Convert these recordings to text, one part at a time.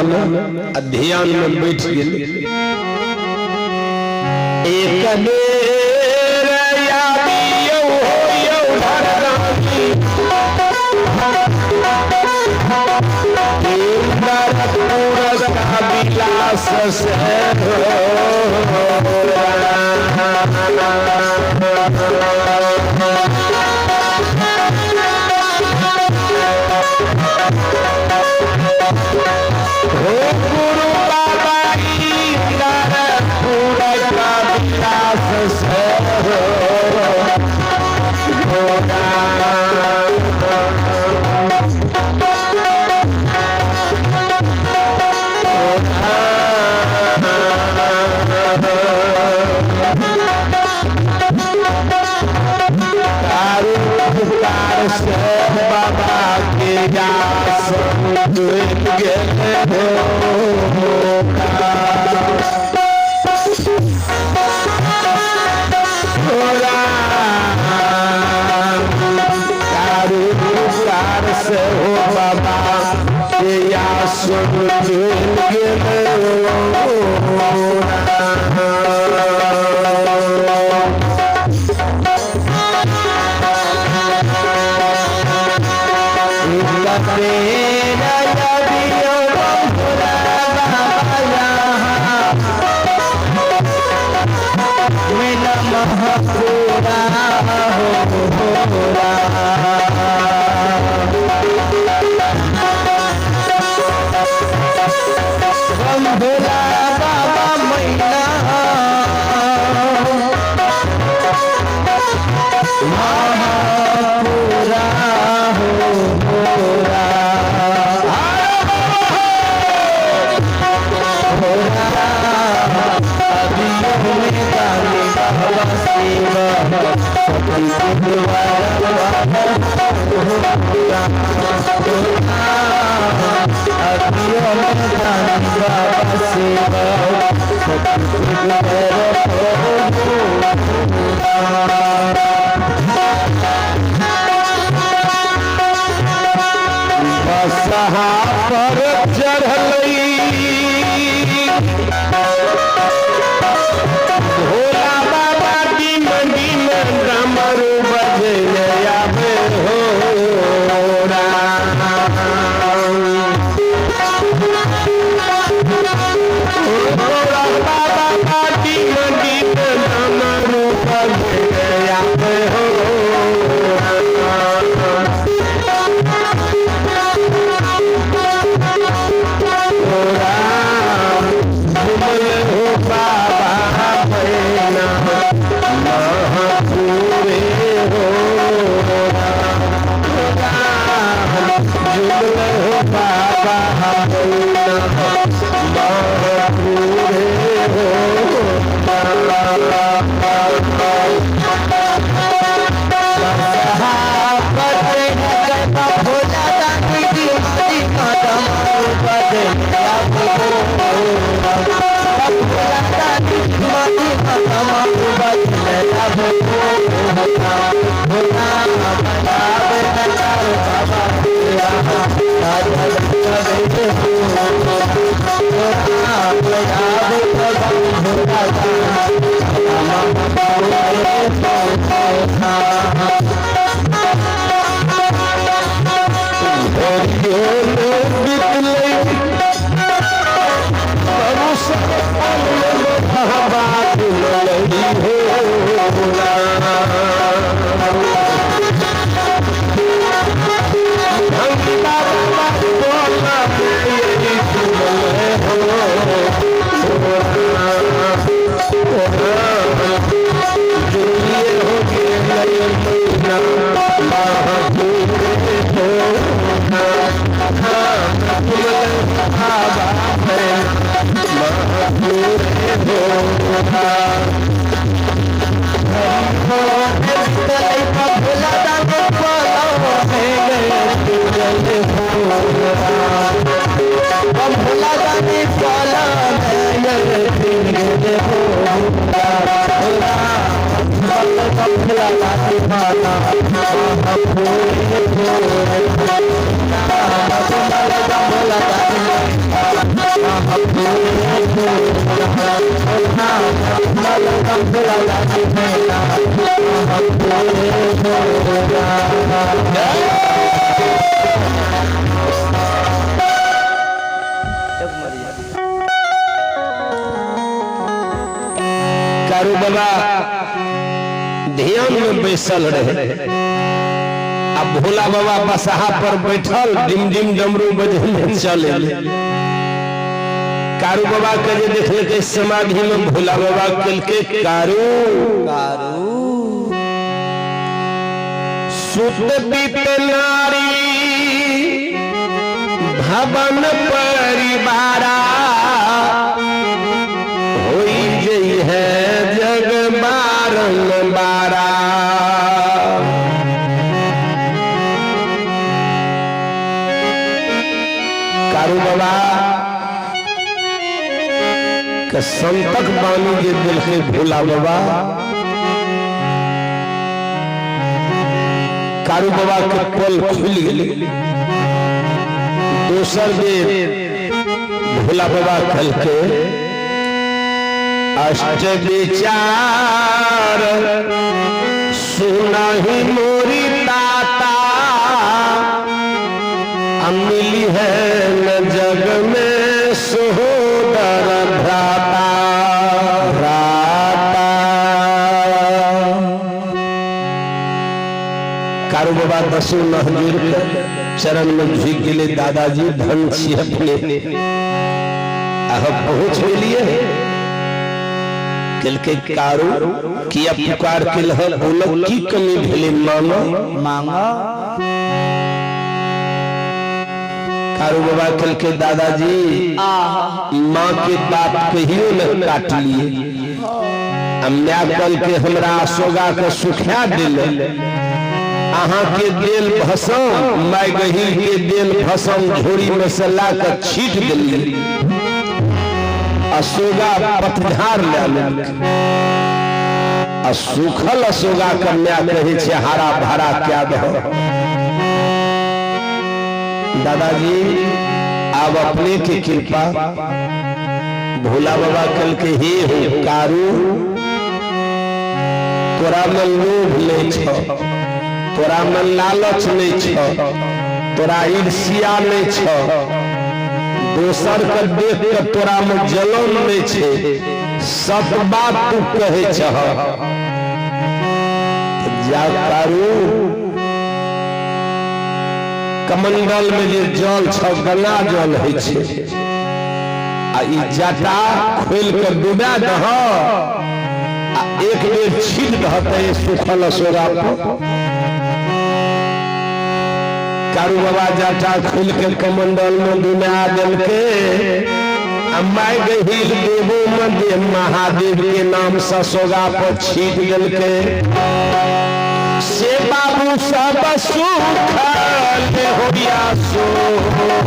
में ध्यान में बैठ गए। एक बेर यादियो होयो धरती पूरस का विलास से हो गुरु बाबा पूरस का विलास से बाबा के दास से हो बाबा के या सुन भोला बाबा मैना महापुरा हो भोला अभी में गाने बाबा सेवा बसहा पर चढ़लई भोला बाबा की मंडी में डमरू बजने आवे हो भोला बाबा की मंडी में डमरू बजने आवे हो भोला कारू बाबा ध्यान में बैसल रहे। अब भोला बाबा बसहा पर बैठल डिम डिम डमरू बजने चले। कारू बाबा के जे देखले के समाधि में भोला बाबा कल के कारू सुत बीत नारी भवन परिवारा होई जई है जग बारंबारा। कारू बाबा के संतक बानी जे दिल के भोला बाबा कारू बाबा के पल खुल गए। दोसर बेर भोला बाबा कल के अष्ट विचार सुनाही मोरी ताता मिली है न जग में सहोदर भ्राता। कारू बाबा दसों नहजूर चरण में झुक गए। दादाजी धन छी अपने पहुंच गए। कल के कारू किया पुकार के लहर बोलो की कमी भेले मांगा। कारू बाबा कल के दादाजी माँ के बाप कहियो न काट लिए। मैं कल के हमरा सोगा के सुखा दिल अहाँ के देल भसम मैं गही के देल भसम झोरी में से ला कर छीट दिली। अशोगा पतझार सुखल अशोगा कन्या कहे छे हारा भारा क्या दो। दादाजी अब अपने की कृपा भोला बाबा कल के हे हो कारू तोरा में लोभ नहीं छ, तोरा में लालच नहीं छ, तोरा ईर्ष्या नहीं छ, दोसर के देख के तोरा में जलन नहीं छे, सब बात तू कहे छह। जा कारू कमंडल में जे जल छ गंगा जल है छे आ ई जटा खोल के डुबा दह आ एक बेर छीट दहते सुखल सोरा पर। कारू बाबा जटा खोल के कमंडल में डुबा दिल के माय गहिल देवो मध्य महादेव के नाम से सोगा पर छीट दिल के से बाबू सब सुख ले होया सुख ले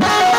Bye.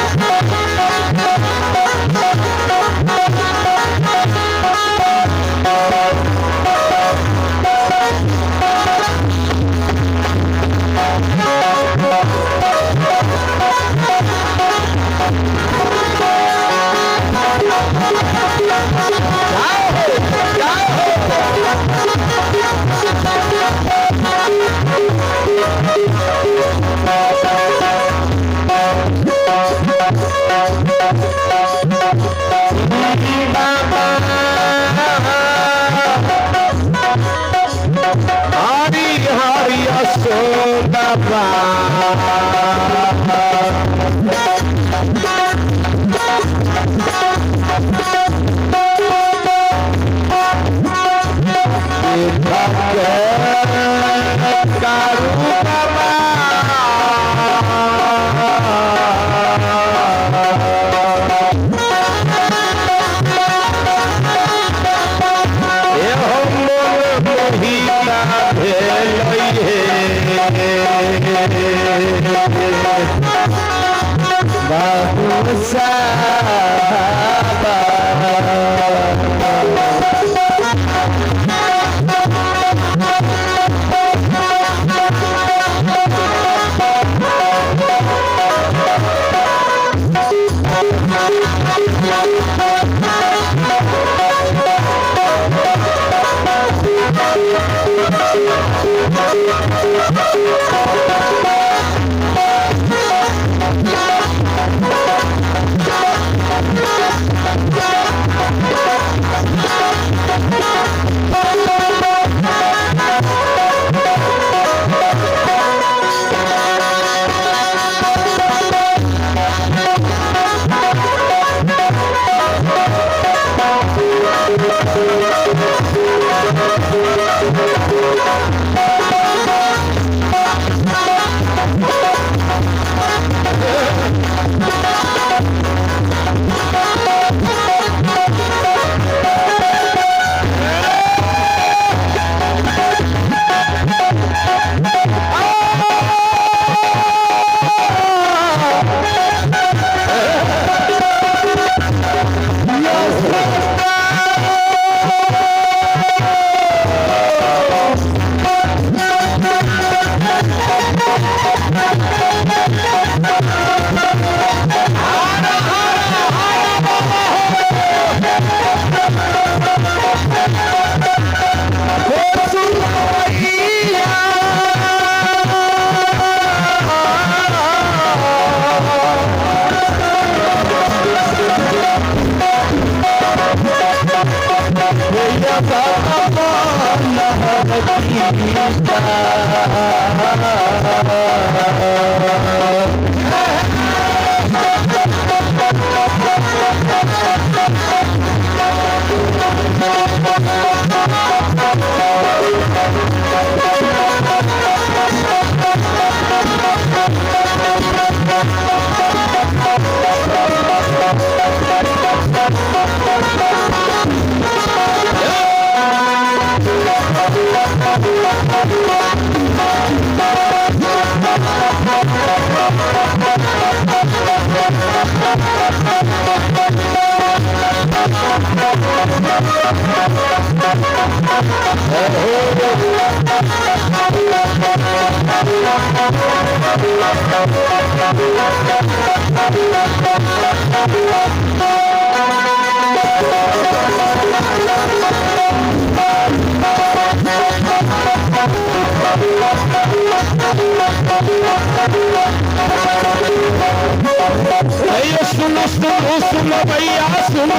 सुनो सुनो सुनो भैया सुनो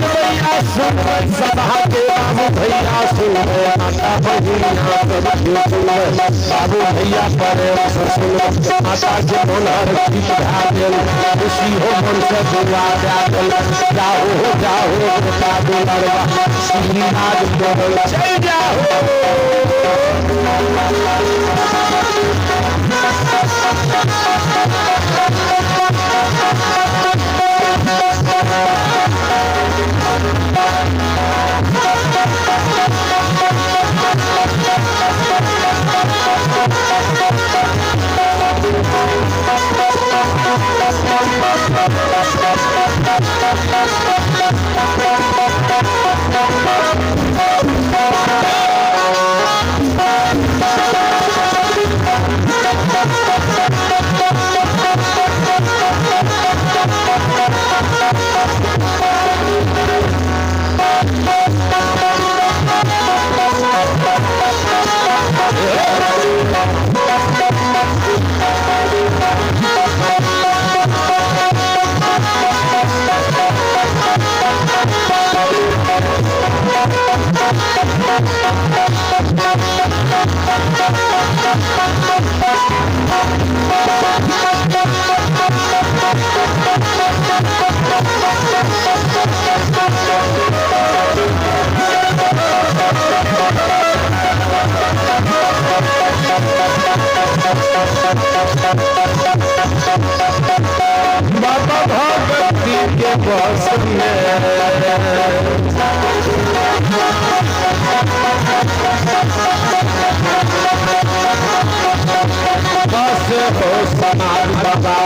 भैया सभा के भैया सुनो बाबू भैया पर माता के होनर खुशी हो मन से दुआ जाओ जाओ श्रीनाथ चल जाओ बाबा भगवती के बस में बस हो समाज बाबा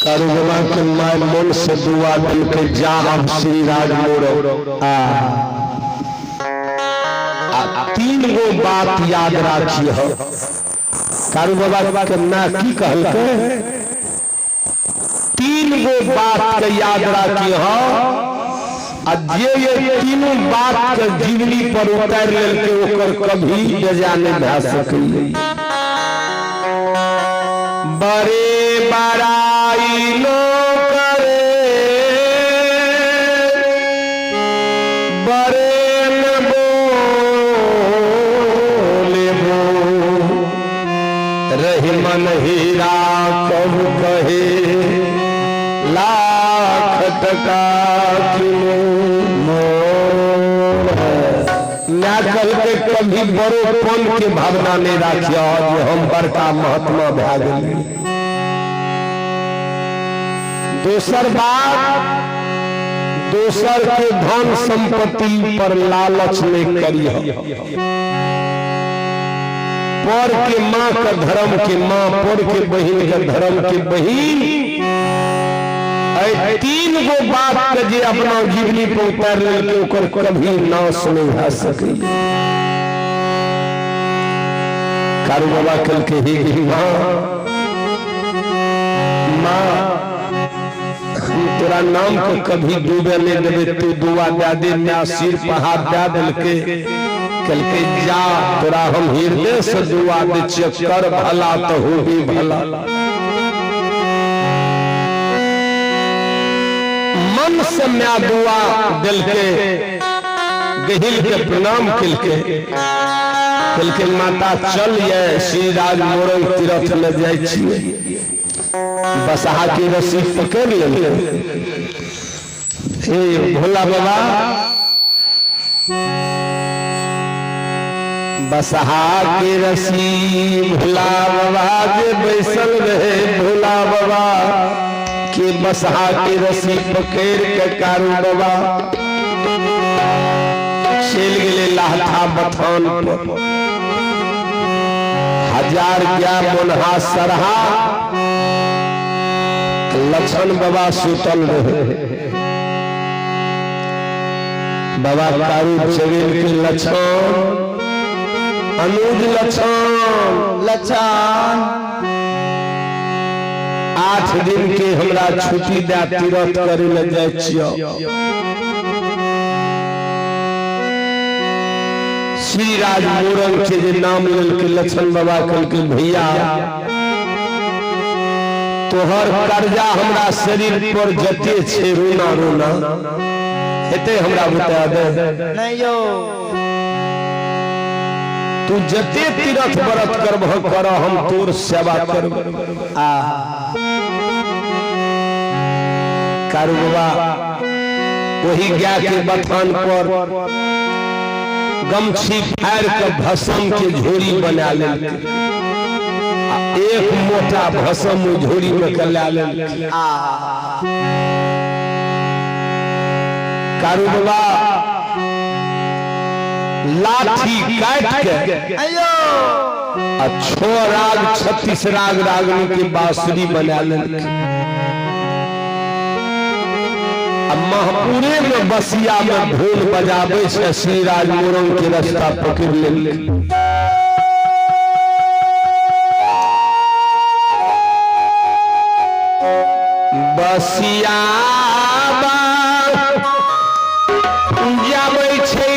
कारुबा के माय मन से दुआ दिल के जा अब श्री राज मोरो तीन गो बात याद राखी हो। कारू बाबा के ना की कहल के तीन गो बात के याद राखी हो। ये तीनों बात के जीवनी पर उतार लेके ओकर कभी बेजाने भा सके। बड़े बड़ाई लो करे बड़े न बोले वो रही मन हीरा कब कहे लाख टका के कभी बड़ोपन के भावना नहीं राखिया जो हम बड़का महात्मा भा गए। दोसर बात दोसर के धन संपत्ति पर लालच नहीं करिए। पर के माँ का धर्म के माँ पर के बहन के धर्म के बहन तीन गो बात के जे अपना जीवनी पर उतार लेके ओकर कभी नाश नहीं भा सके। कारू बाबा कल के ही माँ तेरा नाम को कभी डूबे नहीं देवे तू दुआ दे दे ना सिर पहाड़ दे दिल के कल के जा तोरा हम हृदय से दुआ दे चक्कर भला तो हो भी भला। मन से मैं दुआ दिल के गहिल के प्रणाम किल के माता चल ये श्री राज मोरंग तीर्थ में जाय छियै। बसहा की रस्सी पकड़ ले भोला बाबा बसहा की रस्सी भोला बाबा जे बैसल रहे भोला बाबा के बसहा की रस्सी पकड़ के कारू बाबा चल गए लाठा बथान पर। हजार क्या मुनहा सरहा लक्षण बाबा सुतल रहे। बाबा कारू चवेल के लक्षण अनुज लक्षण 8 दिन के हमरा छुट्टी दे तीरथ करे ले जाय छियो। श्री राज मोरंग के जे नाम लेल के लक्षण बाबा कल के भैया तोहर कर्जा हमरा शरीर पर जते छे रोना रोना हेते हमरा बता दे नहीं यो तू जते तीरथ व्रत करबह कर हम तोर सेवा करब। कारू बाबा वही गाय के बथान पर गमछी फाड़ के भस्म के झोरी बना ले एक मोटा भस्म झोरी में कला ले। कारू बाबा लाठी काट के अच्छो राग 36 राग रागनी की बांसुरी बना ले। महपुरे में बसिया में ढोल बजाबे से श्री राज मोरंग के रास्ता पकड़ ले। बसिया जाबै छै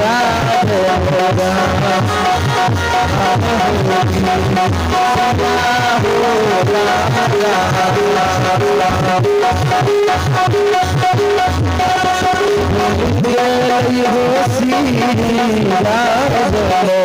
Radhe हो